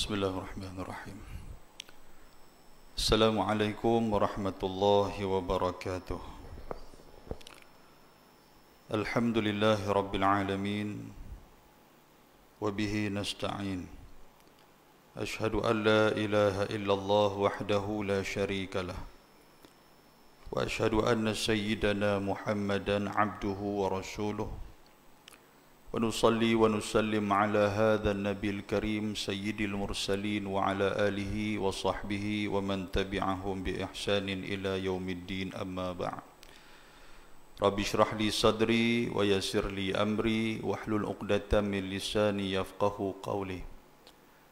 Bismillahirrahmanirrahim. Assalamualaikum warahmatullahi wabarakatuh. Alhamdulillahi rabbil alamin. Wabihi nasta'in. Ashhadu an la ilaha illallah wahdahu la sharika lah. Wa ashhadu anna sayyidana Muhammadan abduhu wa rasuluh. ونصلي ونسلم على هذا النبي الكريم سيد المرسلين وعلى آله وصحبه ومن تبعهم بإحسان إلى يوم الدين أما بعد رب اشرح لي صدري ويسر لي أمري واحلل عقدة من لساني يفقه قولي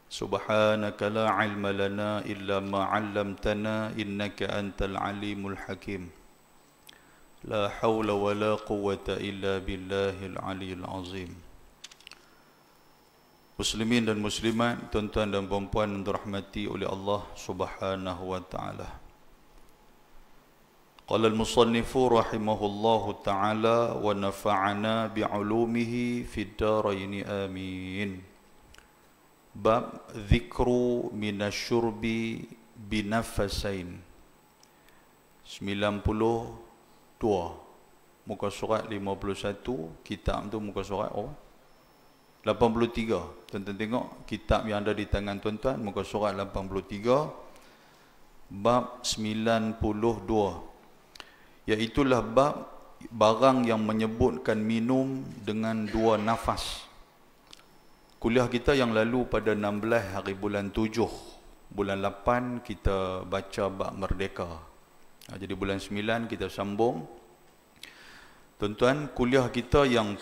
سبحانك لا علم لنا إلا ما علمتنا إنك أنت العليم الحكيم La hawla wa la quwwata illa billahil aliyyil azim. Muslimin dan muslimat, tuan-tuan dan puan-puan yang dirahmati oleh Allah Subhanahu wa taala. Qala al-musannifu rahimahullahu taala wa nafa'ana bi'ulumihi fid dharain amin. Bab dzikru minasyurbi binafasain. 92 muka surat 51, kitab tu muka surat 83. Tuan-tuan tengok kitab yang ada di tangan tuan-tuan, muka surat 83 bab 92, iaitulah bab barang yang menyebutkan minum dengan dua nafas. Kuliah kita yang lalu pada 16 hari bulan 7, bulan 8 kita baca bab merdeka. Jadi bulan 9 kita sambung. Tuan-tuan, kuliah kita yang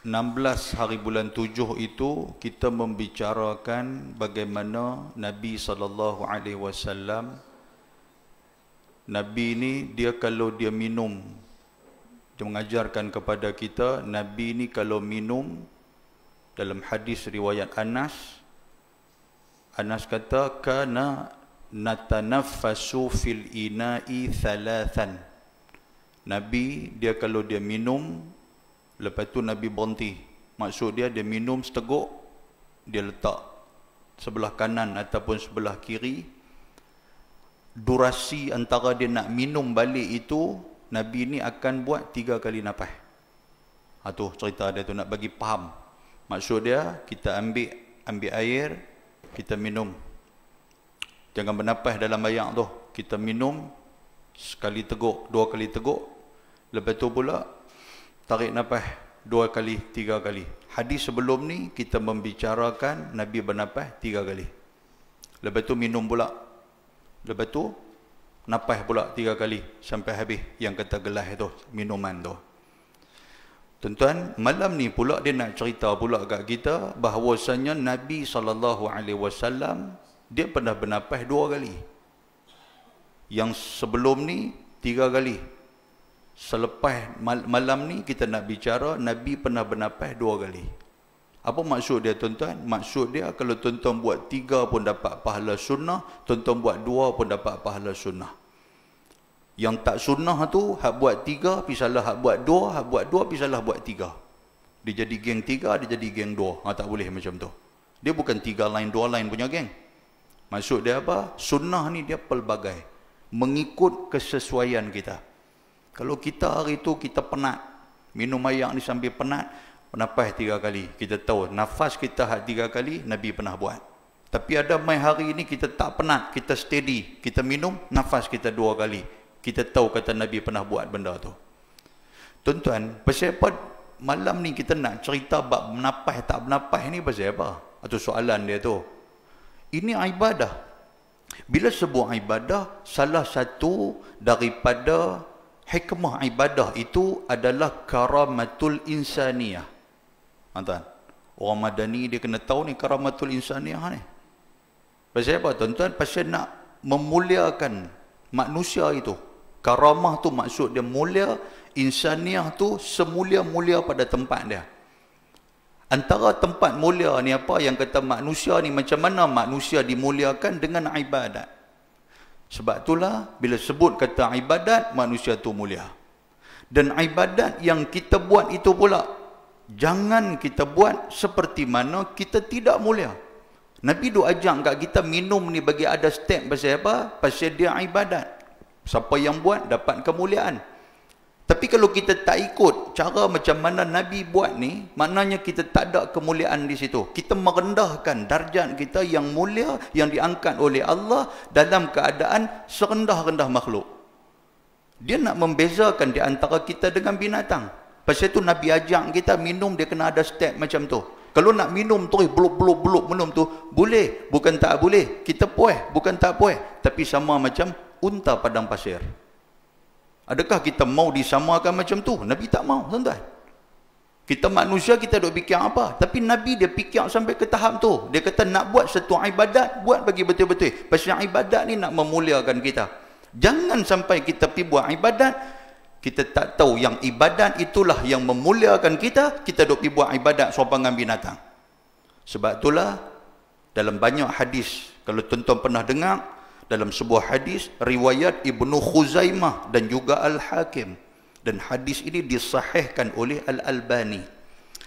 16 hari bulan 7 itu kita membicarakan bagaimana Nabi SAW. Nabi ini dia kalau dia minum, dia mengajarkan kepada kita, Nabi ini kalau minum, dalam hadis riwayat Anas kata kana natanaffasu fil ina'i thalathan. Nabi dia kalau dia minum, lepas tu Nabi berhenti. Maksud dia minum seteguk, dia letak sebelah kanan ataupun sebelah kiri. Durasi antara dia nak minum balik itu, Nabi ni akan buat 3 kali nafas. Tu cerita dia tu, nak bagi faham. Maksud dia kita ambil air, kita minum. Jangan bernafas dalam air tu. Kita minum sekali teguk, 2 kali teguk. Lepas tu pula tarik nafas 2 kali, 3 kali. Hadis sebelum ni kita membicarakan Nabi bernafas 3 kali. Lepas tu minum pula. Lepas tu nafas pula 3 kali sampai habis yang kata gelas tu, minuman tu. Tuan-tuan, malam ni pula dia nak cerita pula kat kita bahawasanya Nabi SAW dia pernah bernafas 2 kali. Yang sebelum ni 3 kali. Selepas malam ni kita nak bicara Nabi pernah bernafas 2 kali. Apa maksud dia tuan-tuan? Maksud dia kalau tuan-tuan buat 3 pun dapat pahala sunnah, tuan-tuan buat 2 pun dapat pahala sunnah. Yang tak sunnah tu, hak buat 3 pisalah hak buat 2, hak buat 2 pisalah buat 3. Dia jadi geng 3, dia jadi geng 2. Tak boleh macam tu. Dia bukan 3 line 2 line punya geng. Maksud dia apa? Sunnah ni dia pelbagai, mengikut kesesuaian kita. Kalau kita hari tu kita penat, minum air ni sambil penat, nafas 3 kali. Kita tahu nafas kita hak 3 kali Nabi pernah buat. Tapi ada mai hari ni kita tak penat, kita steady, kita minum, nafas kita 2 kali. Kita tahu kata Nabi pernah buat benda tu. Tuan-tuan, pasal apa malam ni kita nak cerita bab bernafas tak bernafas ni pasal apa? Atau soalan dia tu. Ini ibadah. Bila sebut ibadah, salah satu daripada hikmah ibadah itu adalah karamatul insaniyah. Tuan, orang Madani dia kena tahu ni karamatul insaniyah ni. Pasal apa tuan-tuan? Pasal nak memuliakan manusia itu. Karamah tu maksud dia mulia, insaniyah tu semulia-mulia pada tempat dia. Antara tempat mulia ni apa yang kata manusia ni, macam mana manusia dimuliakan? Dengan ibadat. Sebab itulah bila sebut kata ibadat, manusia tu mulia. Dan ibadat yang kita buat itu pula, jangan kita buat seperti mana kita tidak mulia. Nabi duk ajak kat kita minum ni bagi ada step pasal apa? Pasal dia ibadat. Siapa yang buat dapat kemuliaan. Tapi kalau kita tak ikut cara macam mana Nabi buat ni, maknanya kita tak ada kemuliaan di situ. Kita merendahkan darjat kita yang mulia, yang diangkat oleh Allah dalam keadaan serendah-rendah makhluk. Dia nak membezakan di antara kita dengan binatang. Pasal itu Nabi ajak kita minum, dia kena ada step macam tu. Kalau nak minum terus beluk minum tu, boleh, bukan tak boleh. Kita puas, bukan tak puas. Tapi sama macam unta padang pasir. Adakah kita mau disamakan macam tu? Nabi tak mau, tuan-tuan. Kita manusia, kita duk fikir apa? Tapi Nabi dia fikir sampai ke tahap tu. Dia kata nak buat satu ibadat, buat bagi betul-betul. Pasal ibadat ni nak memuliakan kita. Jangan sampai kita pergi buat ibadat, kita tak tahu yang ibadat itulah yang memuliakan kita, kita duk pergi buat ibadat sopangan binatang. Sebab itulah dalam banyak hadis, kalau tuan-tuan pernah dengar, dalam sebuah hadis riwayat Ibnu Khuzaimah dan juga Al-Hakim, dan hadis ini disahihkan oleh Al-Albani.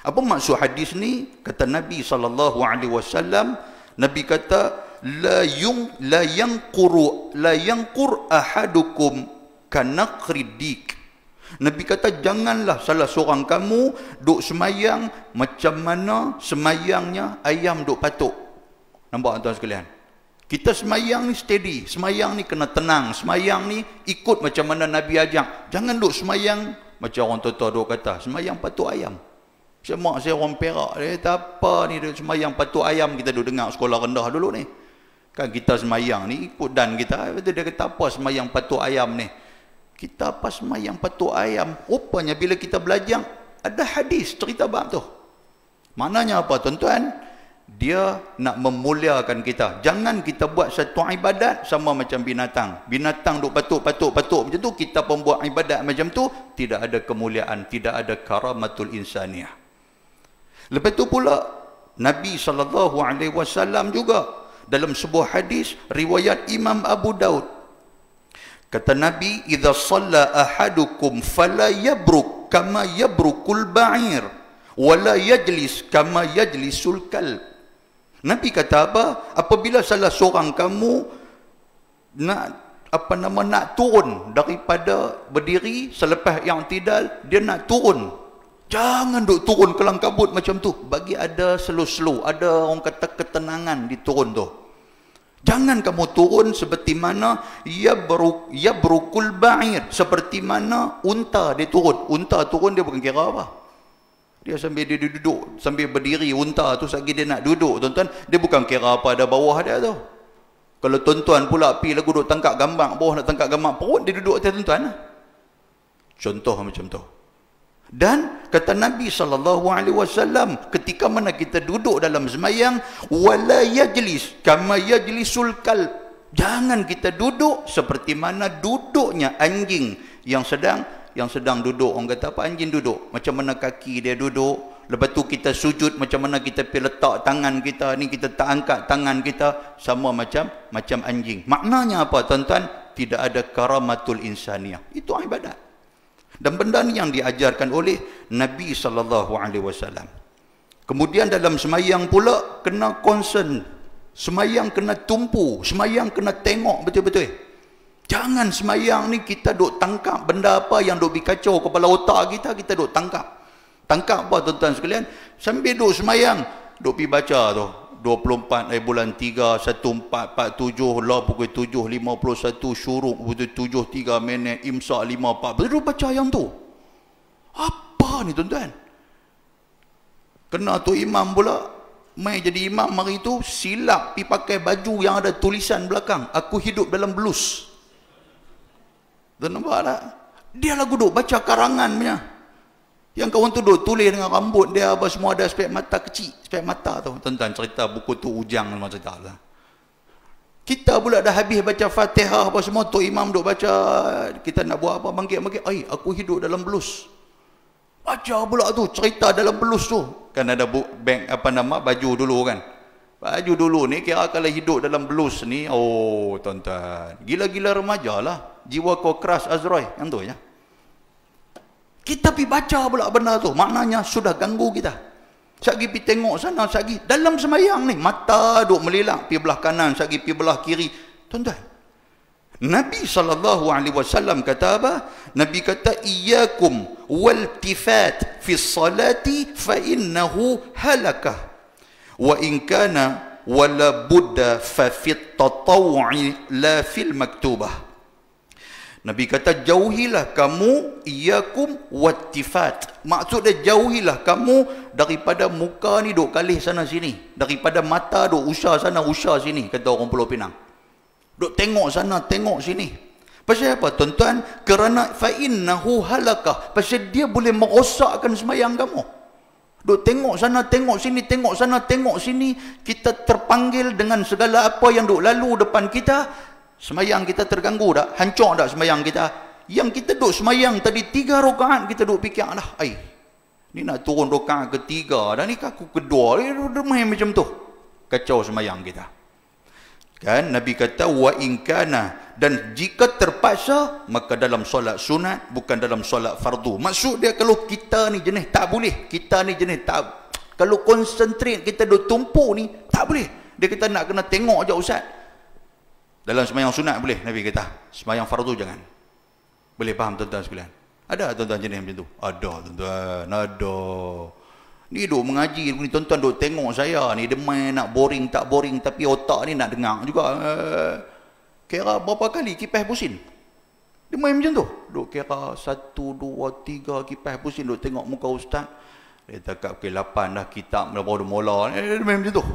Apa maksud hadis ni? Kata Nabi SAW, Nabi kata la yanqur ahadukum kanaqridik. Nabi kata janganlah salah seorang kamu duk semayang macam mana semayangnya ayam duk patuk. Nampak tuan sekalian? Kita semayang ni steady, semayang ni kena tenang, semayang ni ikut macam mana Nabi ajak. Jangan duk semayang macam orang tua-tua duk kata, semayang patuk ayam. Mak saya orang Perak, dia kata apa ni duk semayang patuk ayam, kita duk dengar sekolah rendah dulu ni. Kan kita semayang ni ikut dan kita, dia kata apa semayang patuk ayam ni. Kita apa semayang patuk ayam? Rupanya bila kita belajar, ada hadis cerita bab tu. Maknanya apa tuan-tuan? Dia nak memuliakan kita. Jangan kita buat satu ibadat sama macam binatang. Binatang duk patuk macam tu, kita pun buat ibadat macam tu, tidak ada kemuliaan, tidak ada karamatul insaniyah. Lepas tu pula Nabi SAW juga dalam sebuah hadis riwayat Imam Abu Daud, kata Nabi, idza shalla ahadukum fala yabruk kama yabrukul ba'ir wala yajlis kama yajlisul kalb. Nabi kata apa? Apabila salah seorang kamu nak turun daripada berdiri selepas yang tidal, dia nak turun, jangan duk turun kelang kabut macam tu. Bagi ada slow-slow, ada orang kata ketenangan di turun tu. Jangan kamu turun seperti mana yabrukul ba'ir, seperti mana unta dia turun. Unta turun dia bukan kira apa. Dia sambil dia duduk, sambil berdiri unta tu lagi dia nak duduk, tuan-tuan, dia bukan kira apa ada bawah dia tu. Kalau tuan-tuan pula pi lagu duk tangkap gambar bawah, nak tangkap gambar perut, dia duduk atas tuan-tuan. Contoh macam tu. Dan kata Nabi SAW, ketika mana kita duduk dalam semayang, wala yajlis kama yajlisul kalb, jangan kita duduk seperti mana duduknya anjing yang sedang duduk. Orang kata apa anjing duduk? Macam mana kaki dia duduk. Lepas tu kita sujud, macam mana kita pergi letak tangan kita ni, kita tak angkat tangan kita, sama macam anjing. Maknanya apa tuan-tuan? Tidak ada karamatul insaniyah. Itu ibadat. Dan benda ni yang diajarkan oleh Nabi SAW. Kemudian dalam semayang pula kena concern. Semayang kena tumpu, semayang kena tengok betul-betul. Jangan semayang ni kita duk tangkap benda apa yang duk bikacau kepala otak kita, kita duk tangkap. Tangkap apa tuan-tuan sekalian? Sambil duk semayang, duk pergi baca tu. 24 bulan 3 1447 lah pukul 7.51 syuruk pukul 7.3 minit imsak 5.4 baru baca yang tu. Apa ni tuan-tuan? Kena tu imam pula mai jadi imam hari tu silap pi pakai baju yang ada tulisan belakang, aku hidup dalam blus. Tuan nampak tak? Dia lagu duk baca karangan punya. Yang kawan tu duk tulis dengan rambut dia apa semua, ada spek mata kecil, spek mata tu. Tuan-tuan cerita buku tu Ujang memang cerita lah. Kita pula dah habis baca Fatihah apa semua, tu imam duk baca, kita nak buat apa, bangkit-bangkit, aku hidup dalam blus. Baca pula tu cerita dalam blus tu. Kan ada bank baju dulu kan. Baju dulu ni kira kalau hidup dalam blus ni, oh tuan-tuan, gila-gila remaja lah. Jiwa kau keras Azroy, yang tu ya. Kita pergi baca pula benda tu, maknanya sudah ganggu kita. Sagi pi tengok sana, sagi dalam semayang ni, mata duk melelak pi belah kanan, sagi pi belah kiri. Tuan-tuan, Nabi SAW kata apa? Nabi kata, iyyakum waltifat fi salati fa innahu halakah wa in kana wala budda fa fit tatawu'i la fil maktubah. Nabi kata, jauhilah kamu, iyyakum wattifat. Maksud dia, jauhilah kamu daripada muka ni duk kalih sana sini, daripada mata duk usah sana usah sini, kata orang Pulau Pinang. Duk tengok sana tengok sini. Pasal apa tuan-tuan? Kerana fa innahu halakah, pasal dia boleh merosakkan semayang kamu. Duk tengok sana tengok sini, tengok sana tengok sini, kita terpanggil dengan segala apa yang duk lalu depan kita. Semayang kita terganggu tak? Hancur tak semayang kita? Yang kita duk semayang tadi 3 rakaat, kita duk fikir lah, ni nak turun rakaat ketiga dah, ni aku kedua, dia main macam tu. Kacau semayang kita. Kan Nabi kata, wa in kana, dan jika terpaksa, maka dalam solat sunat, bukan dalam solat fardu. Maksud dia, kalau kita ni jenis tak boleh, kita ni jenis tak, kalau konsentrate kita duk tumpu ni, tak boleh. Dia kata nak kena tengok je ustaz. Dalam semayang sunat boleh, Nabi kata. Semayang fardu jangan. Boleh faham tuan-tuan sekalian? Ada tuan-tuan jenis macam tu? Ada tuan-tuan, ada. Ni duk mengaji ni, tuan-tuan duk tengok saya ni, dia main nak boring tak boring, tapi otak ni nak dengar juga. Kira berapa kali kipas pusing? Dia main macam tu. Duk kira 1, 2, 3 kipas pusing, duk tengok muka ustaz. Dia takap pukul 8 dah, kitab dah baru mula. Dia main macam tu.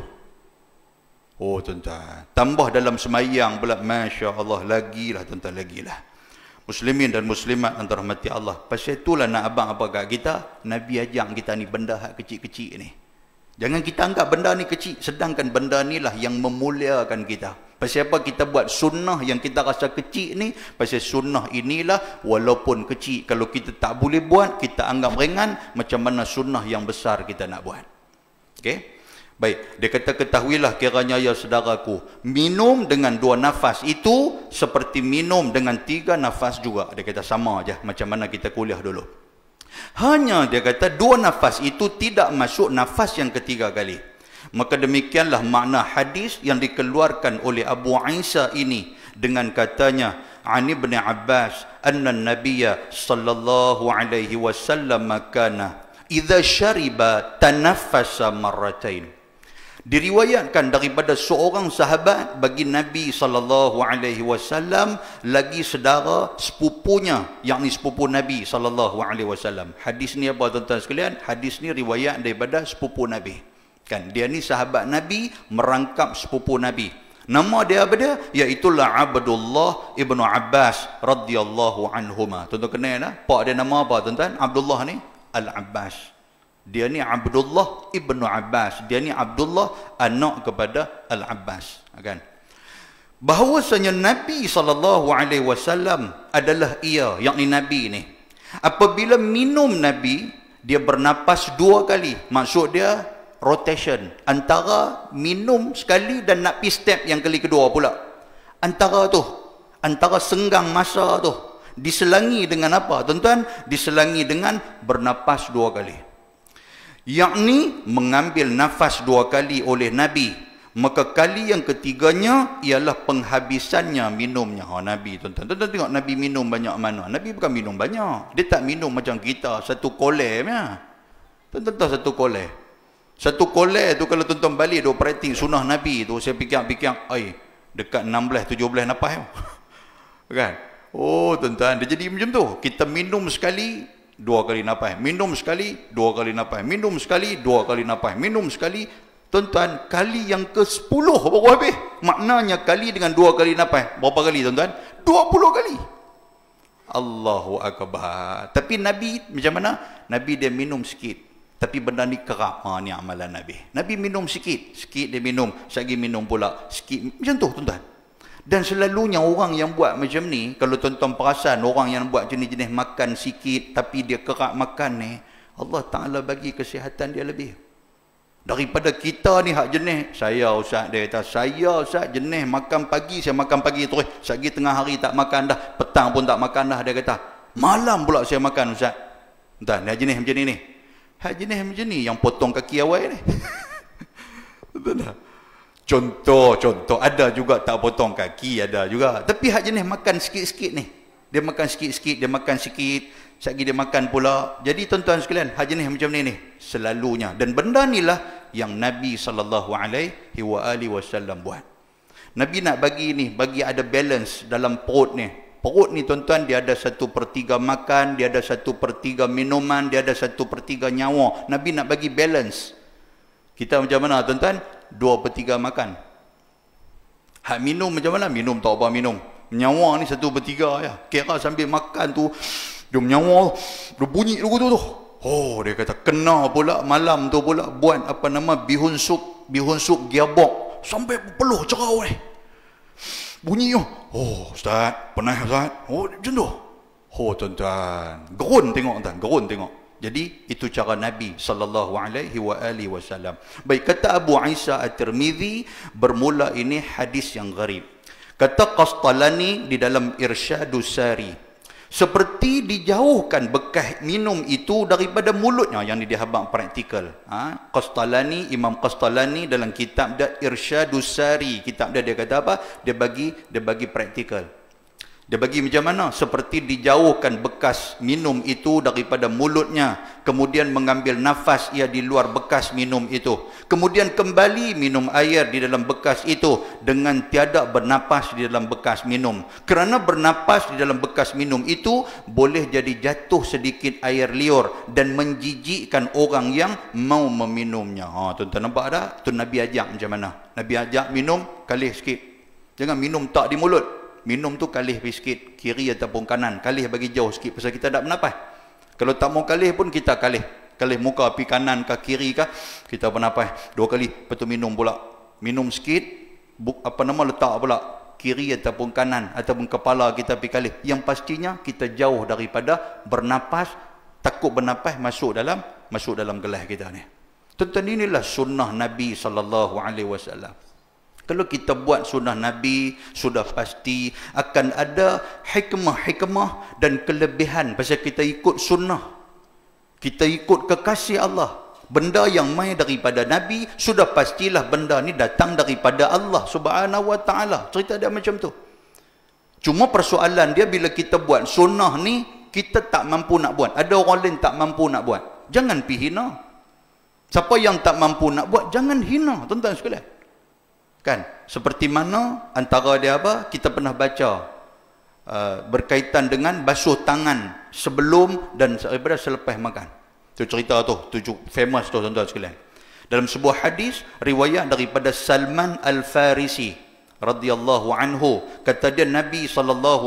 Oh tuan-tuan, tambah dalam semayang pula, Masya Allah, lagilah tuan-tuan, lagilah. Muslimin dan muslimat yang dirahmati Allah. Pasal itulah nak abang apa kat kita, Nabi ajak kita ni benda hak kecil-kecil ni. Jangan kita anggap benda ni kecil, sedangkan benda ni lah yang memuliakan kita. Pasal apa kita buat sunnah yang kita rasa kecil ni? Pasal sunnah inilah walaupun kecil, kalau kita tak boleh buat, kita anggap ringan, macam mana sunnah yang besar kita nak buat. Okey? Baik, dia kata, ketahuilah kiranya ya saudaraku, minum dengan 2 nafas itu seperti minum dengan 3 nafas juga. Dia kata sama aja macam mana kita kuliah dulu. Hanya dia kata 2 nafas itu tidak masuk nafas yang ketiga kali. Maka demikianlah makna hadis yang dikeluarkan oleh Abu Isa ini dengan katanya, Ani bin Abbas anna Nabiyya sallallahu alaihi wasallam kana idza syariba tanaffasa marratain. Diriwayatkan daripada seorang sahabat bagi Nabi SAW, lagi saudara sepupunya, yakni sepupu Nabi SAW. Hadis ni apa tuan-tuan sekalian? Hadis ni riwayat daripada sepupu Nabi. Kan dia ni sahabat Nabi merangkap sepupu Nabi. Nama dia apa dia? Iaitulah Abdullah ibnu Abbas radhiyallahu anhuma. Tuan-tuan kenal dah? Pak dia nama apa tuan-tuan? Abdullah ni Al-Abbas. Dia ni Abdullah ibnu Abbas. Dia ni Abdullah anak kepada Al-Abbas. Kan? Bahawasanya Nabi SAW adalah ia, yakni Nabi ni. Apabila minum Nabi, dia bernapas 2 kali. Maksud dia rotation. Antara minum sekali dan nak pergi step yang kali kedua pula. Antara tu. Antara senggang masa tu. Diselangi dengan apa tuan-tuan? Diselangi dengan bernapas 2 kali. Yakni mengambil nafas 2 kali oleh Nabi, maka kali yang ketiganya ialah penghabisannya minumnya. Nabi tuan-tuan tengok Nabi minum banyak mana? Nabi bukan minum banyak, dia tak minum macam kita satu koleh punya. Tuan-tuan tahu satu koleh tu kalau tuan-tuan balik duk praktik sunnah Nabi tu, saya fikir-fikir dekat 16-17 nafas kan. Oh tuan-tuan, dia jadi macam tu. Kita minum sekali 2 kali nafas, minum sekali 2 kali nafas, minum sekali 2 kali nafas, minum sekali. Tuan-tuan, kali yang ke-10 baru habis. Maknanya kali dengan 2 kali nafas berapa kali tuan-tuan? 20 kali. Allahu Akbar. Tapi Nabi macam mana? Nabi dia minum sikit, tapi benda ni kerap. Ni amalan Nabi. Nabi minum sikit, sikit dia minum, sekali minum pula sikit, macam tu tuan-tuan. Dan selalunya orang yang buat macam ni, kalau tuan-tuan perasan, orang yang buat jenis-jenis makan sikit tapi dia kerap makan ni, Allah Ta'ala bagi kesihatan dia lebih daripada kita ni. Hak jenis saya ustaz, dia kata saya ustaz jenis makan pagi, saya makan pagi terus, sagi tengah hari tak makan dah, petang pun tak makan dah. Dia kata malam pula saya makan ustaz. Entah dia jenis macam ni. Hak jenis macam ni yang potong kaki awal ni. Betul tak? Contoh ada juga tak potong kaki, ada juga. Tapi hak jenis makan sikit-sikit ni. Dia makan sikit-sikit, dia makan sikit, sekali dia makan pula. Jadi tuan-tuan sekalian, hak jenis macam ni selalunya. Dan benda inilah yang Nabi SAW buat. Nabi nak bagi ni, bagi ada balance dalam perut ni. Perut ni tuan-tuan, dia ada 1/3 makan, dia ada 1/3 minuman, dia ada 1/3 nyawa. Nabi nak bagi balance. Kita macam mana tuan-tuan? 2/3 makan. Hak minum macam mana? Minum tak apa minum. Nyawa ni 1/3 ya. Kira sambil makan tu, dia nyawa, dia bunyi tu. Oh, dia kata kena pula malam tu pula buat apa nama bihun sup gearbox sampai peluh cerau ni. Bunyi tu. Oh, Ustaz, pernah Ustaz? Oh, macam tu. Oh, tuan-tuan. Gerun tengok tuan, gerun tengok. Jadi itu cara Nabi SAW. Baik, kata Abu Isa At-Tirmidzi, bermula ini hadis yang gharib. Kata Qastalani di dalam Irsyadus Sari, seperti dijauhkan bekas minum itu daripada mulutnya. Yang ini dia habang praktikal. Qastalani, Imam Qastalani dalam kitab dia Irsyadus Sari, kitab dia kata apa? Dia bagi praktikal. Dia bagi macam mana? Seperti dijauhkan bekas minum itu daripada mulutnya. Kemudian mengambil nafas ia di luar bekas minum itu. Kemudian kembali minum air di dalam bekas itu dengan tiada bernapas di dalam bekas minum. Kerana bernapas di dalam bekas minum itu boleh jadi jatuh sedikit air liur dan menjijikkan orang yang mau meminumnya. Tuan-tuan nampak tak? Tu Nabi ajak macam mana? Nabi ajak minum, kalih sikit. Jangan minum tak di mulut. Minum tu kalih sikit, kiri ataupun kanan. Kalih bagi jauh sikit, pasal kita tak bernafas. Kalau tak mau kalih pun kita kalih. Kalih muka pi kanan ke kiri ke, kita bernafas 2 kali. Lepas tu minum pula. Minum sikit, letak pula kiri ataupun kanan, ataupun kepala kita pi kalih. Yang pastinya kita jauh daripada bernafas, takut bernafas masuk dalam gelas kita ni. Tuan-tuan, inilah sunnah Nabi SAW. Kalau kita buat sunnah Nabi, sudah pasti akan ada hikmah-hikmah dan kelebihan pasal kita ikut sunnah. Kita ikut kekasih Allah. Benda yang mai daripada Nabi, sudah pastilah benda ni datang daripada Allah Subhanahu Wa Taala. Cerita dia macam tu. Cuma persoalan dia bila kita buat sunnah ni, kita tak mampu nak buat. Ada orang lain tak mampu nak buat. Jangan pi hina. Siapa yang tak mampu nak buat, jangan hina, tuan-tuan sekalian. Kan? Seperti mana antara dia apa? Kita pernah baca berkaitan dengan basuh tangan sebelum dan selepas makan. Itu cerita tu, famous tu tuan-tuan sekalian. Dalam sebuah hadis riwayat daripada Salman Al-Farisi radhiyallahu anhu, kata dia Nabi SAW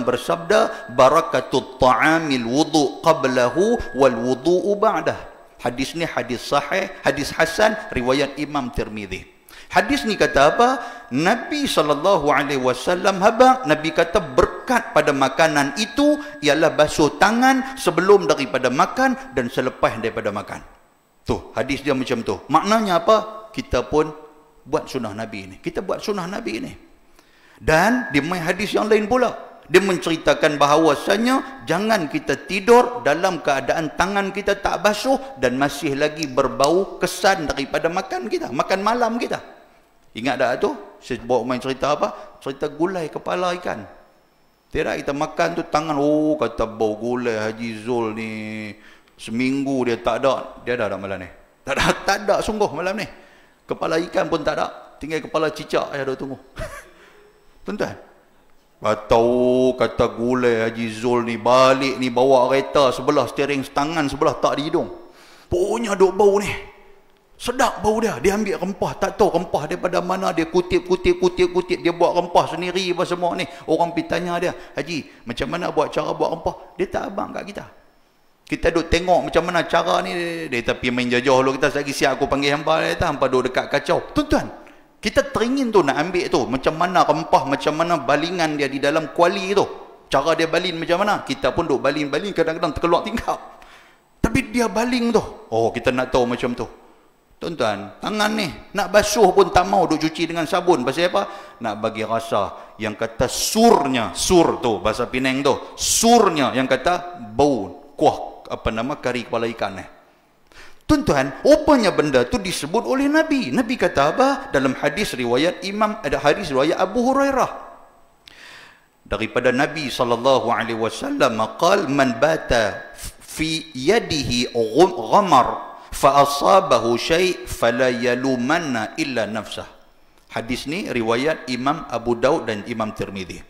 bersabda, barakatut ta'amil wudu' qablahu wal wudu'u ba'dah. Hadis ni hadis sahih, hadis hasan, riwayat Imam Tirmidzi. Hadis ni kata apa? Nabi SAW Nabi kata berkat pada makanan itu ialah basuh tangan sebelum daripada makan dan selepas daripada makan. Tu, hadis dia macam tu. Maknanya apa? Kita pun buat sunnah Nabi ni. Kita buat sunnah Nabi ni. Dan di hadis yang lain pula, dia menceritakan bahawasanya jangan kita tidur dalam keadaan tangan kita tak basuh dan masih lagi berbau kesan daripada makan kita, makan malam kita. Ingat tak tu? Saya bawa main cerita apa? Cerita gulai kepala ikan. Tidak, kita makan tu tangan, kata bau gulai Haji Zul ni. Seminggu dia tak ada. Dia ada malam ni? Tak ada sungguh malam ni. Kepala ikan pun tak ada. Tinggal kepala cicak saya dah tunggu. Tuan-tuan, tahu kata gulai Haji Zul ni balik ni bawa kereta sebelah steering tangan sebelah tak di hidung. Punya duk bau ni. Sedap bau dia. Dia ambil rempah, tak tahu rempah daripada mana, dia kutip. Dia buat rempah sendiri apa semua ni. Orang pergi tanya dia, Haji, macam mana buat cara buat rempah? Dia tak abang kat kita. Kita duk tengok macam mana cara ni. Dia tapi main jauh dulu kita lagi siap aku panggil hamba dia, hamba duk dekat kacau. Tuan-tuan, kita teringin tu nak ambil tu. Macam mana rempah, macam mana balingan dia di dalam kuali tu. Cara dia balin macam mana. Kita pun duk balin, kadang-kadang terkeluar tingkap. Tapi dia baling tu. Kita nak tahu macam tu. Tuan-tuan, tangan ni nak basuh pun tak mau duk cuci dengan sabun. Pasal apa? Nak bagi rasa yang kata sur tu bahasa Penang tu. Surnya yang kata bau kuah kari kepala ikan ni. Tuan-tuan, rupanya benda tu disebut oleh Nabi. Nabi kata apa? Dalam hadis riwayat riwayat Abu Hurairah. Daripada Nabi SAW, qal man bata fi yadihi ghamar fa asabahu syai' fala yalumanna illa nafsah. Hadis ni riwayat Imam Abu Daud dan Imam Tirmizi.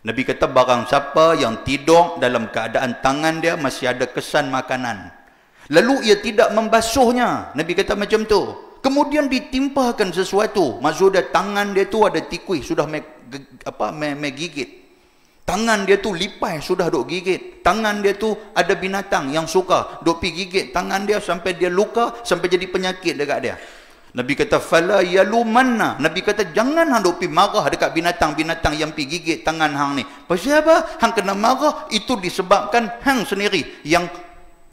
Nabi kata barang siapa yang tidur dalam keadaan tangan dia masih ada kesan makanan, lalu ia tidak membasuhnya, Nabi kata macam tu, kemudian ditimpakan sesuatu, maksud dia tangan dia tu ada tikui, sudah gigit. Tangan dia tu lipai, sudah duk gigit. Tangan dia tu ada binatang yang suka duk pi gigit tangan dia sampai dia luka, sampai jadi penyakit dekat dia. Nabi kata fala yalumanna. Nabi kata jangan hang duk pi marah dekat binatang-binatang yang pi gigit tangan hang ni. Pasal apa? Hang kena marah itu disebabkan hang sendiri yang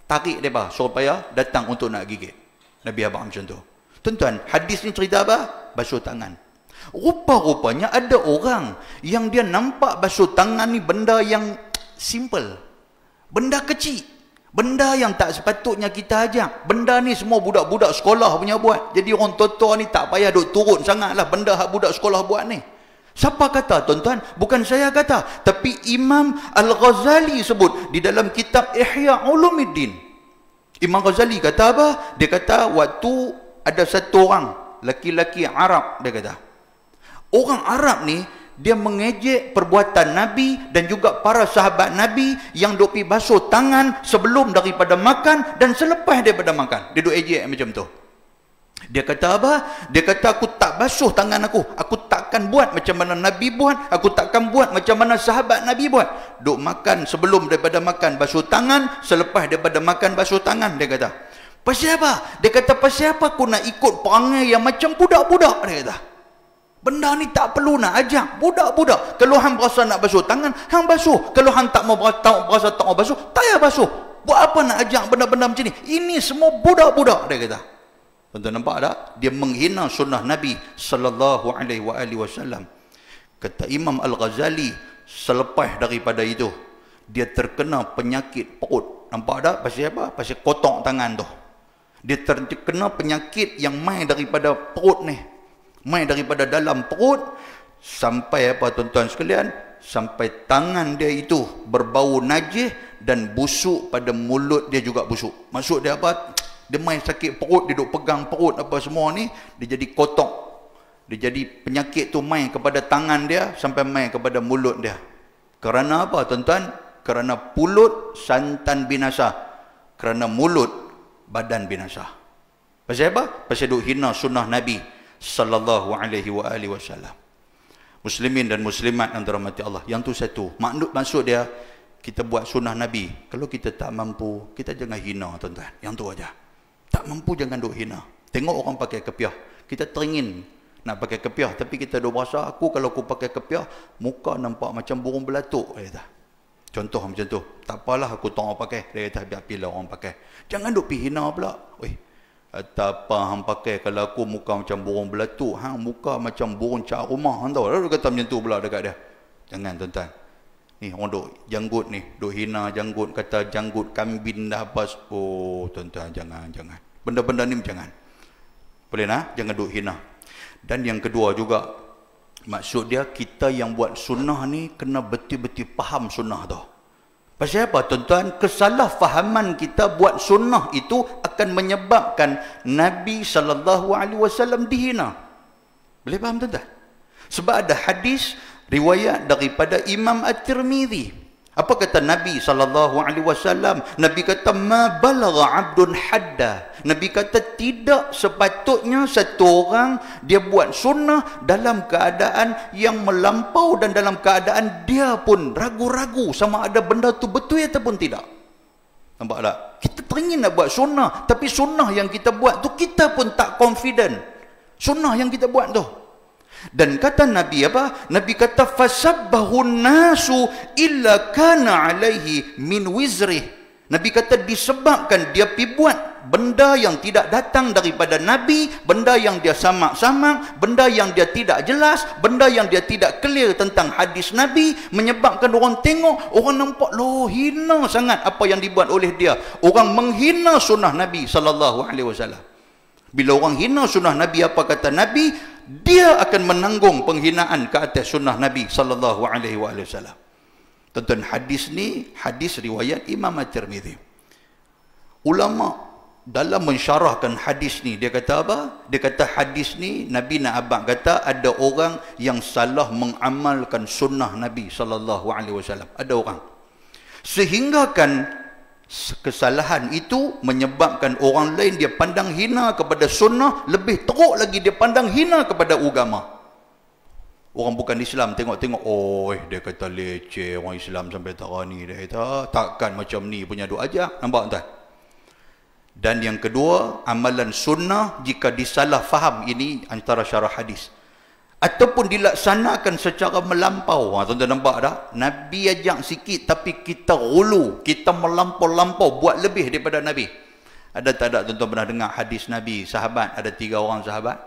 tarik depa supaya datang untuk nak gigit. Nabi abang macam tu. Tuan-tuan, hadis ni cerita apa? Basuh tangan. Rupa-rupanya ada orang yang dia nampak basuh tangan ni benda yang simple, benda kecil, benda yang tak sepatutnya kita ajak. Benda ni semua budak-budak sekolah punya buat. Jadi orang tua-tua ni tak payah duk turun sangatlah benda hak budak sekolah buat ni. Siapa kata tuan-tuan? Bukan saya kata, tapi Imam Al-Ghazali sebut di dalam kitab Ihya Ulumuddin. Imam Ghazali kata apa? Dia kata waktu ada satu orang laki-laki Arab, dia kata orang Arab ni dia mengejek perbuatan Nabi dan juga para sahabat Nabi yang duk pi basuh tangan sebelum daripada makan dan selepas daripada makan. Dia duk ejek macam tu. Dia kata apa? Dia kata aku tak basuh tangan aku. Aku takkan buat macam mana Nabi buat. Aku takkan buat macam mana sahabat Nabi buat. Duk makan sebelum daripada makan basuh tangan, selepas daripada makan basuh tangan, dia kata. Pasal apa? Dia kata pasal apa aku nak ikut perangai yang macam budak-budak, dia kata. Benda ni tak perlu nak ajak budak-budak. Kalau hang berasa nak basuh tangan, hang basuh. Kalau hang tak mau berasa tak mau basuh, tak payah basuh. Buat apa nak ajak benda-benda macam ni? Ini semua budak-budak, dia kata. Tuan-tuan nampak tak? Dia menghina sunnah Nabi sallallahu alaihi wasallam. Kata Imam Al-Ghazali, selepas daripada itu dia terkena penyakit perut. Nampak tak? Pasal apa? Pasal kotak tangan tu. Dia terkena penyakit yang main daripada perut ni. Main daripada dalam perut sampai apa tuan-tuan sekalian? Sampai tangan dia itu berbau najis dan busuk pada mulut dia juga busuk. Maksud dia apa? Dia main sakit perut, dia duk pegang perut apa semua ni, dia jadi kotak. Dia jadi penyakit tu main kepada tangan dia sampai main kepada mulut dia. Kerana apa tuan-tuan? Kerana pulut santan binasa. Kerana mulut badan binasa. Pasal apa? Pasal duk hina sunnah Nabi sallallahu alaihi wasallam. Muslimin dan muslimat yang dirahmati Allah, yang tu satu. Maksud dia kita buat sunnah Nabi. Kalau kita tak mampu, kita jangan hina tuan-tuan. Yang tu aja. Tak mampu jangan duk hina. Tengok orang pakai kepiah, kita teringin nak pakai kepiah, tapi kita duk berasa kalau aku pakai kepiah muka nampak macam burung belatuk, dia kata. Contoh macam tu. Tak apalah aku tak mau pakai, dia kata biar pilih orang pakai. Jangan duk pi hina pula. Oi, tak apa hang pakai kalau aku muka macam burung belatuk, hang muka macam burung cak rumah, hang tahu. Lalu kata macam tu pula dekat dia. Jangan tuan-tuan. Ni orang duk janggut ni, duk hina janggut, kata janggut kambing dah apa. Oh tuan-tuan, jangan. Benda-benda ni jangan. Boleh nah? Jangan duk hina. Dan yang kedua juga, maksud dia kita yang buat sunnah ni kena betul-betul faham sunnah tu. Pasal apa tuan-tuan? Kesalahfahaman kita buat sunnah itu akan menyebabkan Nabi SAW dihina. Boleh faham tuan-tuan? Sebab ada hadis riwayat daripada Imam At-Tirmizi. Apa kata Nabi SAW? Nabi kata ma balagha 'abdun hadda. Nabi kata tidak sepatutnya satu orang dia buat sunnah dalam keadaan yang melampau dan dalam keadaan dia pun ragu-ragu sama ada benda tu betul ataupun tidak. Nampak tak? Kita teringin nak buat sunnah, tapi sunnah yang kita buat tu kita pun tak confident. Sunnah yang kita buat tu. Dan kata Nabi apa? Nabi kata fasabbahu nasu illa kana alaihi min wizrih. Nabi kata disebabkan dia pergi buat benda yang tidak datang daripada Nabi, benda yang dia samak-samak, benda yang dia tidak jelas, benda yang dia tidak clear tentang hadis Nabi, menyebabkan orang tengok, orang nampak loh hina sangat apa yang dibuat oleh dia. Orang menghina sunnah Nabi sallallahu alaihi wasallam. Bila orang hina sunnah Nabi, apa kata Nabi? Dia akan menanggung penghinaan ke atas sunnah Nabi sallallahu alaihi wasallam. Tuan-tuan, hadis ni hadis riwayat Imam At-Tirmidzi. Ulama dalam mensyarahkan hadis ni, dia kata apa? Dia kata hadis ni Nabi nak abang kata ada orang yang salah mengamalkan sunnah Nabi sallallahu alaihi wasallam. Ada orang. Sehingga kan kesalahan itu menyebabkan orang lain dia pandang hina kepada sunnah, lebih teruk lagi dia pandang hina kepada agama. Orang bukan Islam tengok-tengok, oh dia kata leceh orang Islam sampai tarani, dia kata takkan macam ni punya duk ajak. Nampak tak? Dan yang kedua, amalan sunnah jika disalah faham, ini antara syarah hadis, ataupun dilaksanakan secara melampau. Tuan-tuan nampak tak? Nabi ajak sikit tapi kita gulu, kita melampau-lampau, buat lebih daripada Nabi. Ada tak ada tuan-tuan pernah dengar hadis Nabi, sahabat, ada 3 orang sahabat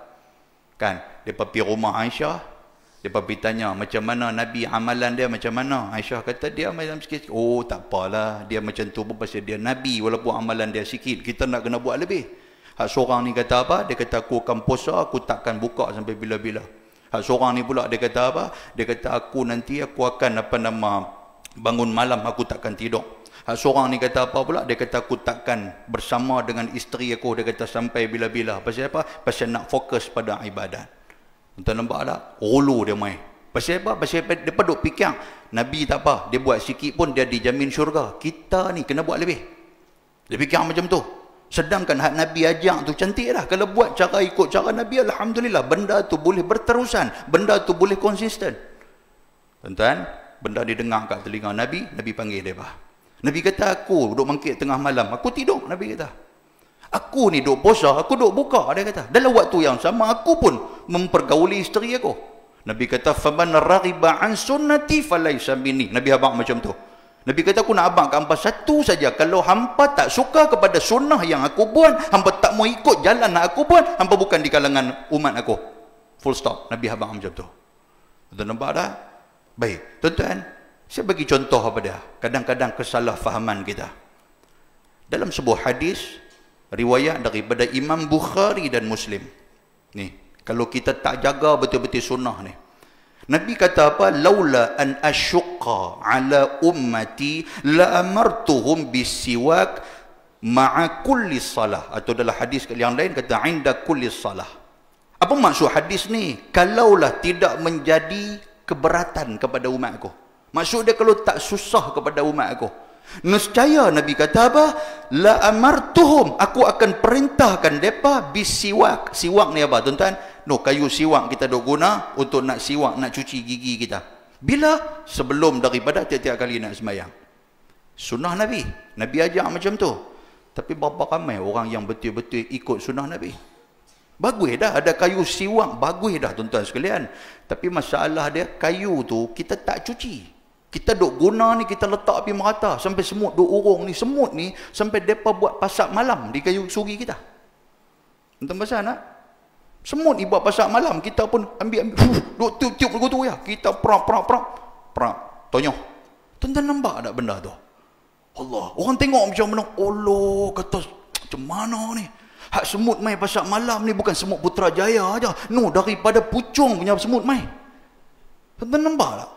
kan, mereka pergi rumah Aisyah. Dia pergi tanya, macam mana Nabi amalan dia macam mana? Aisyah kata, dia macam sikit. Oh, tak apalah. Dia macam tu pun pasal dia Nabi. Walaupun amalan dia sikit, kita nak kena buat lebih. Hak seorang ni kata apa? Dia kata, aku akan puasa, aku takkan buka sampai bila-bila. Hak seorang ni pula, dia kata apa? Dia kata, aku nanti aku akan bangun malam, aku takkan tidur. Hak seorang ni kata apa pula? Dia kata, aku takkan bersama dengan isteri aku. Dia kata, sampai bila-bila. Pasal apa? Pasal nak fokus pada ibadat. Tuan nampak tak? Ulu dia main. Pasal apa? Pasal dia duk fikir Nabi tak apa, dia buat sikit pun dia dijamin syurga. Kita ni kena buat lebih. Dia fikir macam tu. Sedangkan hak Nabi ajak tu cantik lah. Kalau buat cara ikut cara Nabi, alhamdulillah, benda tu boleh berterusan, benda tu boleh konsisten. Tuan-tuan, benda didengar kat telinga Nabi, Nabi panggil dia apa? Nabi kata, aku duduk mangkit tengah malam, aku tidur. Nabi kata, aku ni duk puasa, aku duk buka. Dia kata, dalam waktu yang sama aku pun mempergauli isteri aku. Nabi kata, faman raghiba an sunnati falaysa minni. Nabi abang macam tu. Nabi kata, aku nak abang kat hampa satu saja. Kalau hampa tak suka kepada sunnah yang aku buat, hampa tak mau ikut jalan yang aku buat, hampa bukan di kalangan umat aku. Full stop. Nabi abang macam tu. Tuan nampak tak? Baik, tuan-tuan, saya bagi contoh apa dia. Kadang-kadang kesalahfahaman kita. Dalam sebuah hadis riwayat daripada Imam Bukhari dan Muslim. Ni, kalau kita tak jaga betul-betul sunnah ni. Nabi kata apa? Laula an asyqa ala ummati la amartuhum bisiwak ma'a kulli salah. Atau dalam hadis yang lain kata inda kulli salah. Apa maksud hadis ni? Kalaulah tidak menjadi keberatan kepada umat aku. Maksud dia kalau tak susah kepada umat aku. Nescaya Nabi kata apa? La amartuhum, aku akan perintahkan mereka bisiwak. Siwak ni apa tuan-tuan? No, kayu siwak kita duk guna untuk nak siwak, nak cuci gigi kita. Bila? Sebelum daripada tiap-tiap kali nak sembahyang. Sunnah Nabi. Nabi ajar macam tu. Tapi berapa ramai orang yang betul-betul ikut sunnah Nabi? Bagus dah ada kayu siwak, bagus dah tuan-tuan sekalian. Tapi masalah dia, kayu tu kita tak cuci. Kita duk guna ni, kita letak api merata sampai semut duk urung ni. Semut ni sampai mereka buat pasak malam di kayu suri kita. Tuan-tuan pasal nak? Semut ni buat pasak malam, kita pun ambil duk tiup-tiup begitu ya. Kita prak tonyoh. Tuan-tuan nampak tak benda tu? Allah, orang tengok macam mana? Allah, kata macam mana ni? Hak semut mai pasak malam ni bukan semut Putrajaya aja. No, daripada Puchong punya semut mai. Tuan-tuan nampak tak?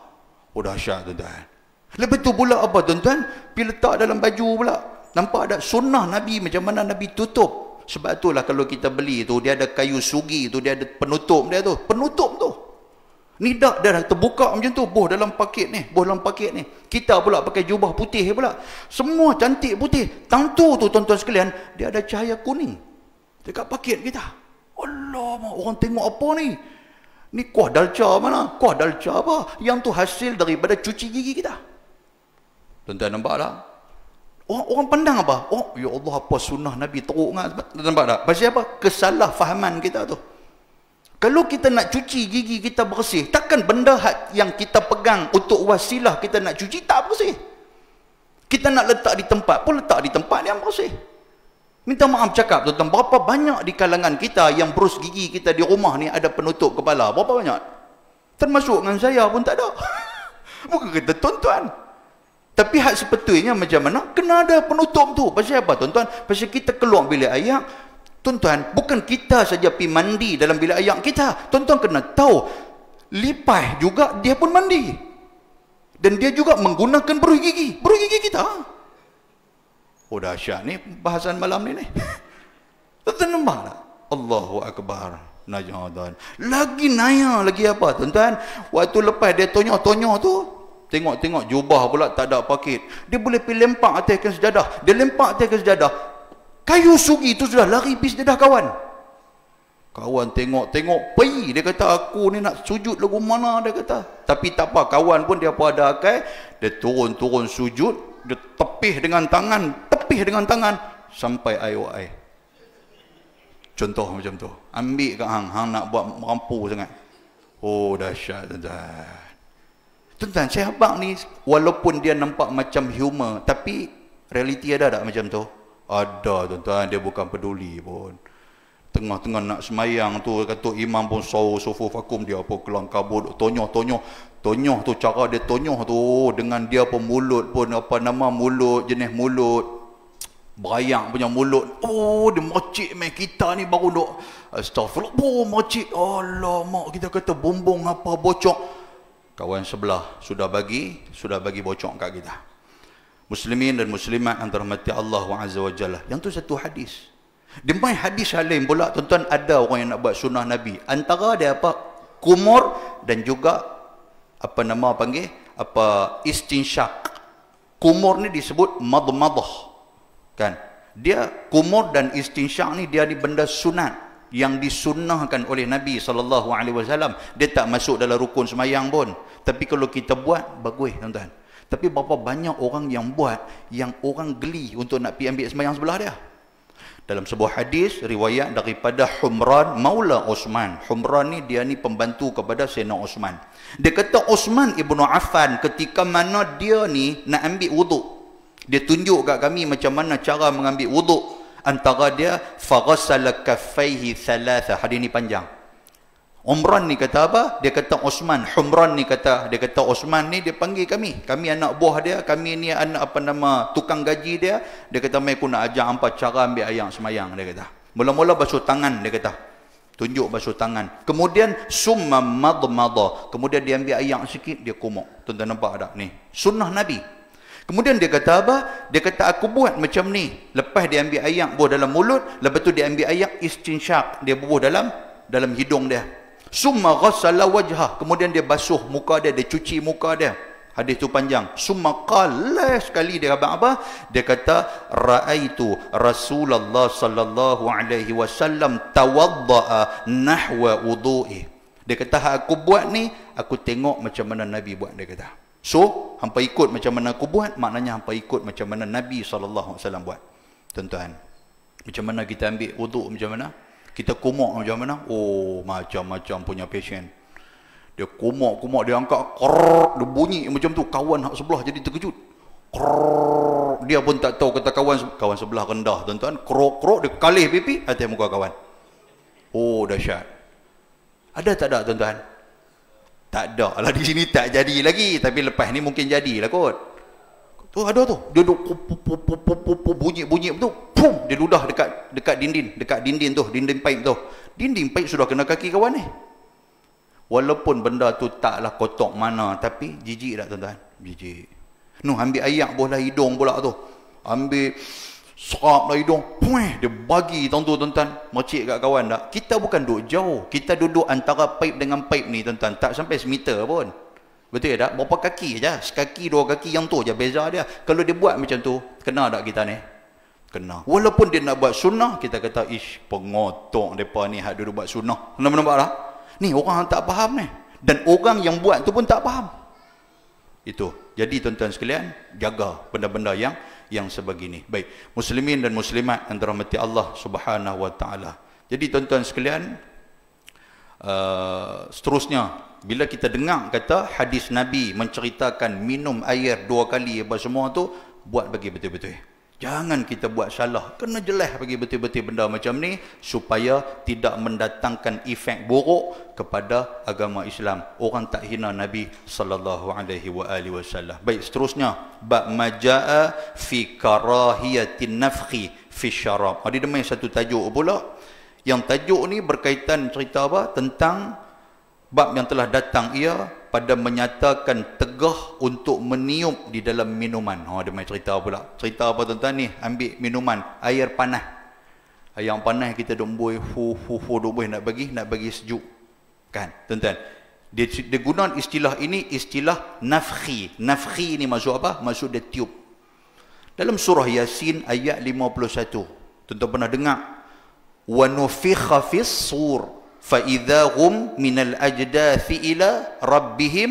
Oh dahsyat tuan-tuan. Lepas tu pula apa tuan-tuan? Pergi letak dalam baju pula. Nampak tak sunnah Nabi macam mana Nabi tutup. Sebab itulah kalau kita beli tu, dia ada kayu sugi tu, dia ada penutup dia tu. Penutup tu. Ni dah terbuka macam tu. Boh dalam paket ni. Boh dalam paket ni. Kita pula pakai jubah putih pula. Semua cantik putih. Tentu tu tuan-tuan sekalian, dia ada cahaya kuning. Dekat paket kita. Allah, orang tengok apa ni? Ni kuah dalca mana? Kuah dalca apa? Yang tu hasil daripada cuci gigi kita. Tuan-tuan nampak tak? Orang pandang apa? Oh, ya Allah, apa sunnah Nabi teruk kan? Nampak tak? Pasal apa? Kesalahfahaman kita tu. Kalau kita nak cuci gigi kita bersih, takkan benda yang kita pegang untuk wasilah kita nak cuci tak bersih. Kita nak letak di tempat pun letak di tempat yang bersih. Minta maaf cakap tuan-tuan, berapa banyak di kalangan kita yang berus gigi kita di rumah ni ada penutup kepala? Berapa banyak? Termasuk dengan saya pun tak ada. Bukan kata tuan-tuan. Tapi hak sepetulnya macam mana? Kena ada penutup tu. Pasal apa tuan-tuan? Pasal kita keluar bilik air, tuan-tuan, bukan kita saja pergi mandi dalam bilik air kita. Tuan-tuan kena tahu, lipas juga dia pun mandi. Dan dia juga menggunakan berus gigi kita. Oh dahsyat ni bahasan malam ni. Tuan-tuan nampak tak? Allahu Akbar. Najadan. Lagi naya lagi apa tuan-tuan? Waktu lepas dia tonyoh-tonyoh tu, tengok jubah pula tak ada pakit. Dia boleh pergi lempak ataskan sejadah. Dia lempak ataskan sejadah. Kayu sugi tu sudah lari pergi sejadah kawan. Kawan tengok pergi. Dia kata aku ni nak sujud lagu mana dia kata. Tapi tak apa, kawan pun dia pun ada akal. Dia turun sujud. Dia tepih dengan tangan sampai air. Contoh macam tu. Ambil kat hang nak buat merampu sangat. Oh dahsyat tuan-tuan. Tuan-tuan, sahabat ni walaupun dia nampak macam humor, tapi realiti ada tak macam tu? Ada tuan-tuan, dia bukan peduli pun. Tengah-tengah nak semayang tu, kata imam pun sufu vakum, dia apa kelang kabut, tonyoh tu, cara dia tonyoh tu dengan dia pun mulut pun mulut, jenis mulut berayak punya mulut. Oh, dia mercik main kita ni baru duk astagfirullah, mercik. Alamak, kita kata bumbung apa bocok. Kawan sebelah sudah bagi bocok kat kita. Muslimin dan muslimat yang dirahmati Allah Azza wa Jalla. Yang tu satu hadis. Di main hadis lain pula tuan-tuan, ada orang yang nak buat sunnah Nabi. Antara dia apa? Kumur dan juga istinsyak. Kumur ni disebut madmadah. Kan? Dia kumur dan istinsyak ni dia ni benda sunat yang disunnahkan oleh Nabi SAW. Dia tak masuk dalam rukun semayang pun. Tapi kalau kita buat, bagus tuan-tuan. Tapi berapa banyak orang yang buat, yang orang geli untuk nak pergi ambil semayang sebelah dia. Dalam sebuah hadis, riwayat daripada Humran Maula Osman. Humran ni, dia ni pembantu kepada Sayyidina Osman. Dia kata Osman Ibnu Affan ketika mana dia ni nak ambil wuduk. Dia tunjuk kat kami macam mana cara mengambil wuduk. Antara dia, faghassala kaffaihi thalatha. Hadis ni panjang. Umran ni kata apa? Dia kata Osman. Humran ni kata, dia kata Osman ni dia panggil kami. Kami anak buah dia, kami ni anak tukang gaji dia. Dia kata, "Mai aku nak ajar hangpa cara ambil air semayang," dia kata. Mula-mula basuh tangan, dia kata. Tunjuk basuh tangan. Kemudian summa madmada. Kemudian dia ambil air sikit, dia kumuk. Tuan-tuan nampak tak ni? Sunnah Nabi. Kemudian dia kata apa? Dia kata aku buat macam ni. Lepas dia ambil air buah dalam mulut, lepas tu dia ambil air istinsyak, dia bubuh dalam hidung dia. Summa ghassala wajhah. Kemudian dia basuh muka dia, dia cuci muka dia. Hadis tu panjang. Summa qala, sekali dia apa? Dia kata raaitu Rasulullah sallallahu alaihi wasallam tawaddaa nahwa wudu'i. Dia kata aku buat ni, aku tengok macam mana Nabi buat, dia kata. So, hampa ikut macam mana aku buat, maknanya hampa ikut macam mana Nabi SAW buat. Tuan-tuan, macam mana kita ambil wuduk, macam mana? Kita kumuk macam mana? Oh, macam-macam punya passion. Dia kumuk, dia angkat, krrrr, dia bunyi macam tu. Kawan sebelah jadi terkejut. Krrrr, dia pun tak tahu kata kawan sebelah rendah, tuan-tuan. Krok, dia kalih pipi atas muka kawan. Oh, dahsyat. Ada tak ada, tuan-tuan? Tak ada lah, di sini tak jadi lagi, tapi lepas ni mungkin jadilah kot. Tu ada tu, dia duk bunyi tu, pum, dia ludah dekat dinding tu, dinding paip tu. Dinding paip sudah kena kaki kawan ni. Walaupun benda tu taklah kotak mana, tapi jijik tak tuan-tuan? Jijik. Noh, ambil air bola hidung pula tu. Ambil serap lah hidung, dia bagi tuan-tuan, mercik kat kawan tak? Kita bukan duduk jauh, kita duduk antara paip dengan paip ni tuan-tuan, tak sampai semeter pun. Betul tak? Berapa kaki je? Sekaki, dua kaki, yang tu je beza dia. Kalau dia buat macam tu, kena tak kita ni? Kena. Walaupun dia nak buat sunnah, kita kata, ish, pengotok mereka ni hak duduk buat sunnah. Nampak tak? Ni orang tak faham ni. Dan orang yang buat tu pun tak faham. Itu. Jadi tuan-tuan sekalian, jaga benda-benda yang sebegini. Baik, muslimin dan muslimat yang dirahmati Allah Subhanahu wa taala. Jadi tuan-tuan sekalian, seterusnya bila kita dengar kata hadis Nabi menceritakan minum air 2 kali apa semua tu, buat bagi betul-betul. Jangan kita buat salah, kena jelas bagi betul-betul benda macam ni supaya tidak mendatangkan efek buruk kepada agama Islam. Orang tak hina Nabi sallallahu alaihi wasallam. Baik, seterusnya bab majaa fi karahiyatin nafkhi fi syarab. Ada demai satu tajuk pula. Yang tajuk ni berkaitan cerita apa? Tentang bab yang telah datang ia pada menyatakan tegah untuk meniup di dalam minuman. Ada main cerita pula. Cerita apa tuan-tuan ni? Ambil minuman, air panas. Air panas kita duk buih, duk buih nak bagi sejuk. Kan, tuan-tuan? Dia guna istilah ini, istilah nafkhi. Nafkhi ni maksud apa? Maksud dia tiup. Dalam surah Yasin ayat 51. Tuan-tuan pernah dengar? Wa nufikha fis sur. فَإِذَا هُمْ مِنَ الْأَجْدَاثِ إِلَى رَبِّهِمْ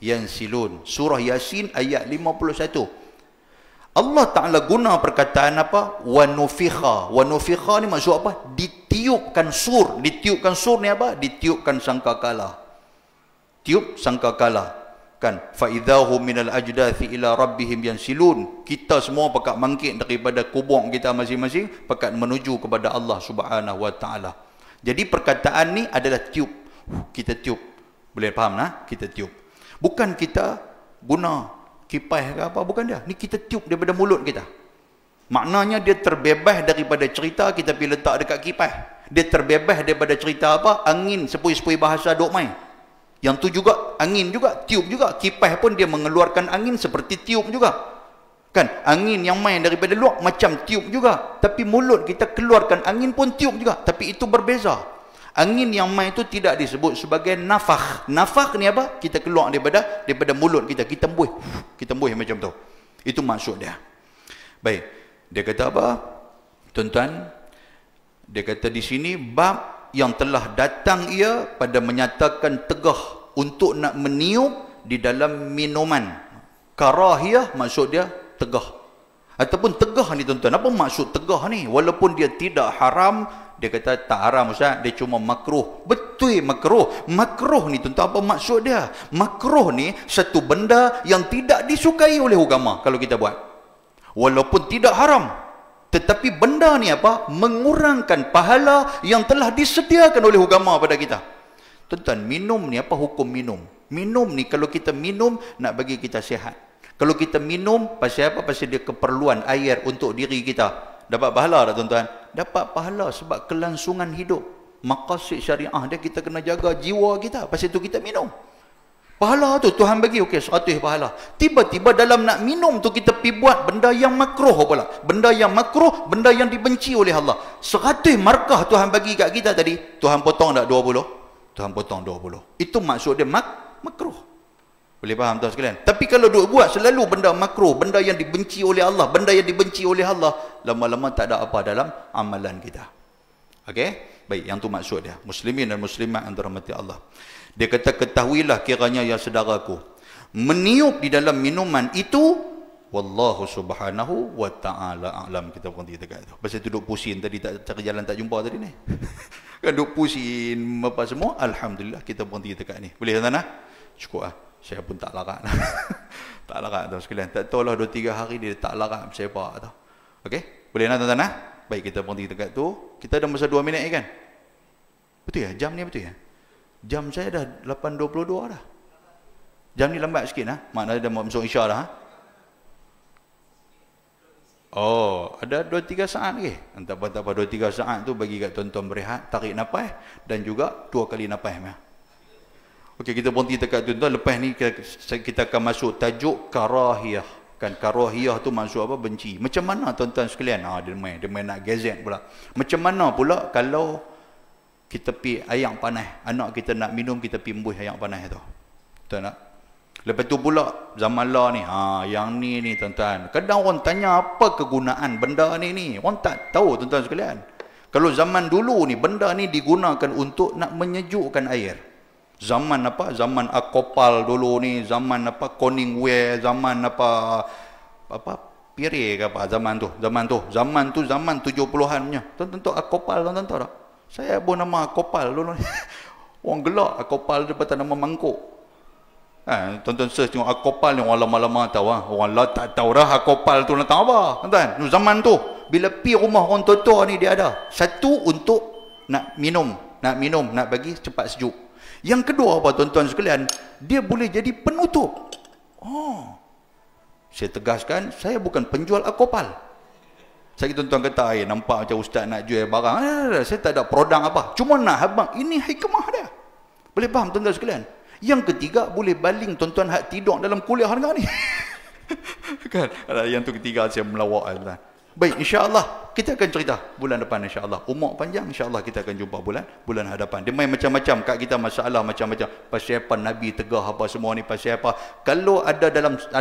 يَنْسِلُونَ. Surah Yasin ayat 51. Allah Ta'ala guna perkataan apa? وَنُفِخَا. وَنُفِخَا ni maksud apa? Ditiupkan sur. Ditiupkan sur ni apa? Ditiupkan sangkakala. Tiup sangkakala. Kan? فَإِذَا هُمْ مِنَ الْأَجْدَاثِ إِلَى رَبِّهِمْ يَنْسِلُونَ. Kita semua pakat bangkit daripada kubur kita masing-masing, pakat menuju kepada Allah Subhanahu Wa Ta'ala. Jadi perkataan ni adalah tiup. Kita tiup. Boleh faham lah? Kita tiup. Bukan kita guna kipas ke apa. Bukan dia. Ni kita tiup daripada mulut kita. Maknanya dia terbebas daripada cerita kita pergi letak dekat kipas. Dia terbebas daripada cerita apa? Angin sepui-sepui bahasa duk main. Yang tu juga angin juga. Tiup juga. Kipas pun dia mengeluarkan angin seperti tiup juga. Kan, angin yang main daripada luar macam tiup juga. Tapi mulut kita keluarkan angin pun tiup juga. Tapi itu berbeza. Angin yang main itu tidak disebut sebagai nafakh. Nafakh ni apa? Kita keluar daripada mulut kita. Kita embuih. Kita embuih macam tu. Itu maksud dia. Baik. Dia kata apa? Tuan-tuan, dia kata di sini bab yang telah datang ia pada menyatakan tegah untuk nak meniup di dalam minuman. Karahiyah maksud dia tegah. Ataupun tegah ni tuan-tuan. Apa maksud tegah ni? Walaupun dia tidak haram, dia kata tak haram Ustaz, dia cuma makruh. Betul makruh. Makruh ni tuan-tuan apa maksud dia? Makruh ni satu benda yang tidak disukai oleh agama kalau kita buat. Walaupun tidak haram. Tetapi benda ni apa? Mengurangkan pahala yang telah disediakan oleh agama pada kita. Tuan-tuan, minum ni apa hukum minum? Minum ni kalau kita minum nak bagi kita sihat. Kalau kita minum, pasal apa? Pasal dia keperluan air untuk diri kita. Dapat pahala tak tuan-tuan? Dapat pahala sebab kelangsungan hidup. Maqasid syariah dia kita kena jaga jiwa kita. Pasal itu kita minum. Pahala tu Tuhan bagi, okey, 100 pahala. Tiba-tiba dalam nak minum tu kita pergi buat benda yang makruh pula. Benda yang makruh, benda yang dibenci oleh Allah. 100 markah Tuhan bagi kat kita tadi. Tuhan potong tak 20? Tuhan potong 20. Itu maksud dia makruh. Boleh faham tuan sekalian? Tapi kalau duk buat selalu benda makruh, benda yang dibenci oleh Allah, benda yang dibenci oleh Allah, lama-lama tak ada apa dalam amalan kita. Okey? Baik, yang tu maksud dia. Muslimin dan muslimat yang dirahmati Allah. Dia kata, ketahuilah kiranya ya saudaraku, meniup di dalam minuman itu, wallahu subhanahu wa ta'ala a'lam. Kita berhenti dekat tu. Pasal tu duk pusing tadi, tak cari jalan tak jumpa tadi ni. Kan duk pusing apa semua. Alhamdulillah kita berhenti dekat ni. Boleh tuan-tuan? Cukup lah. Saya pun tak larat. Tak larat tuan sekalian. Tak tahulah 2-3 hari dia tak larat bersepak tau. Okey? Boleh nak tuan-tuan? Baik, kita berhenti dekat tu. Kita dah masa 2 minit kan? Betul ya? Jam ni betul ya? Jam saya dah 8.22 dah. Jam ni lambat sikit lah. Maknanya dah masuk isyak dah. Oh, ada 2-3 saat lagi. Tak apa 2-3 saat tu bagi kat tuan-tuan berehat, tarik nafas dan juga 2 kali nafas. Okey, kita berhenti dekat tuan-tuan. Lepas ni kita akan masuk tajuk karahiyah. Kan karahiyah tu maksud apa? Benci. Macam mana tuan-tuan sekalian? Dia main nak gazet pula. Macam mana pula kalau kita pi air panas, anak kita nak minum, kita pi embuih air panas tu. Betul tak? Lepas tu pula zaman lah ni, yang ni tuan-tuan. Kadang orang tanya apa kegunaan benda ni. Orang tak tahu tuan-tuan sekalian. Kalau zaman dulu ni benda ni digunakan untuk nak menyejukkan air. Zaman apa? Zaman Akopal dulu ni, zaman apa? Koningware, zaman apa Pire ke apa zaman tu. Zaman 70-an punya. Tuan-tuan tahu Akopal, tuan-tuan tahu tak? Saya pun nama Akopal dulu. Orang gelak Akopal daripada nama mangkuk. Tonton search tengok Akopal ni orang lama-lama tahu orang lah tak tahu dah Akopal tu tentang apa, tuan. Zaman tu bila pi rumah orang tua-tua ni dia ada. Satu untuk nak minum, nak bagi cepat sejuk. Yang kedua apa tuan-tuan sekalian, dia boleh jadi penutup. Saya tegaskan, saya bukan penjual Akopal. Saya tuan-tuan kata, nampak macam ustaz nak jual barang. Saya tak ada produk apa. Cuma nak habang, ini hikmah dia. Boleh faham tuan-tuan sekalian? Yang ketiga, boleh baling tuan-tuan hak tidur dalam kuliah harga ni. Kan? Yang tu ketiga saya melawak. Baik, insya-Allah kita akan cerita bulan depan insya-Allah. Umur panjang insya-Allah kita akan jumpa bulan hadapan. Dia main macam-macam kat kita masalah macam-macam. Pasal apa Nabi tegah apa semua ni, pasal apa? Kalau ada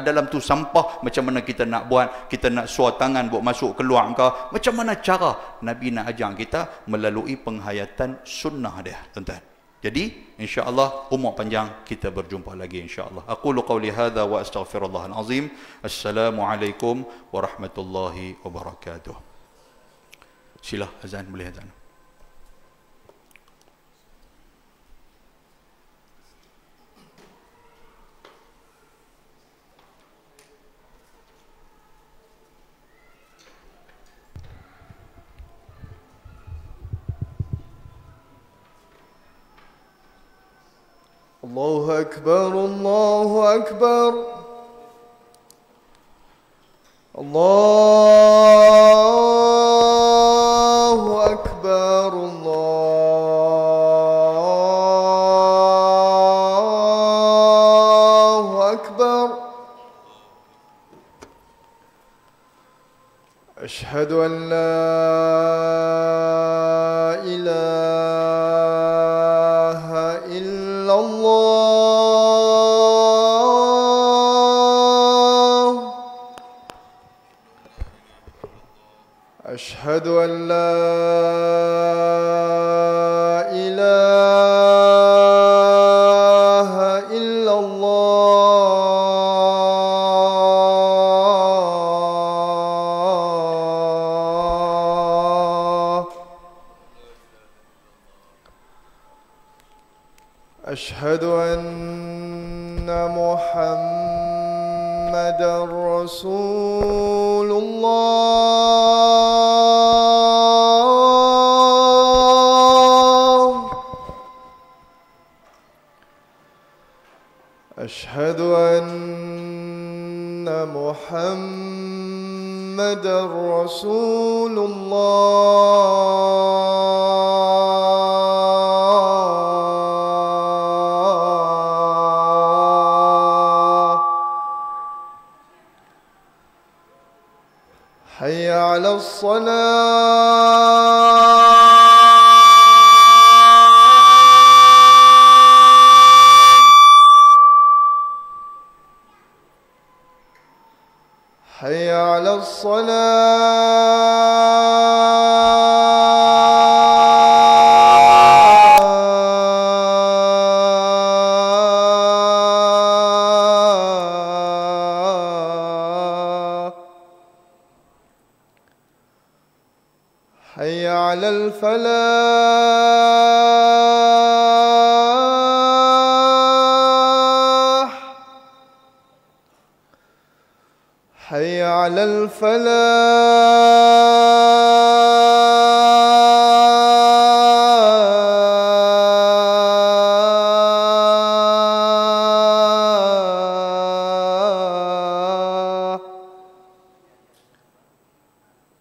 dalam tu sampah, macam mana kita nak buat? Kita nak suar tangan buat masuk keluar ke? Macam mana cara Nabi nak ajar kita melalui penghayatan sunnah dia, tuan-tuan. Jadi insya-Allah umur panjang kita berjumpa lagi insya-Allah. Aqulu qawli hadza wa astaghfirullahal azim. Assalamualaikum warahmatullahi wabarakatuh. Sila azan, boleh azan. الله أكبر الله أكبر الله أكبر الله أكبر أشهد أن لا إله إلا الله أشهد أن لا إله إلا الله أشهد أن محمدا رسول الله أشهد أن محمدا رسول الله حي على الصلاة حي على الصلاة حي على الفلاح حي على الفلاح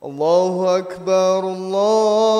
الله أكبر الله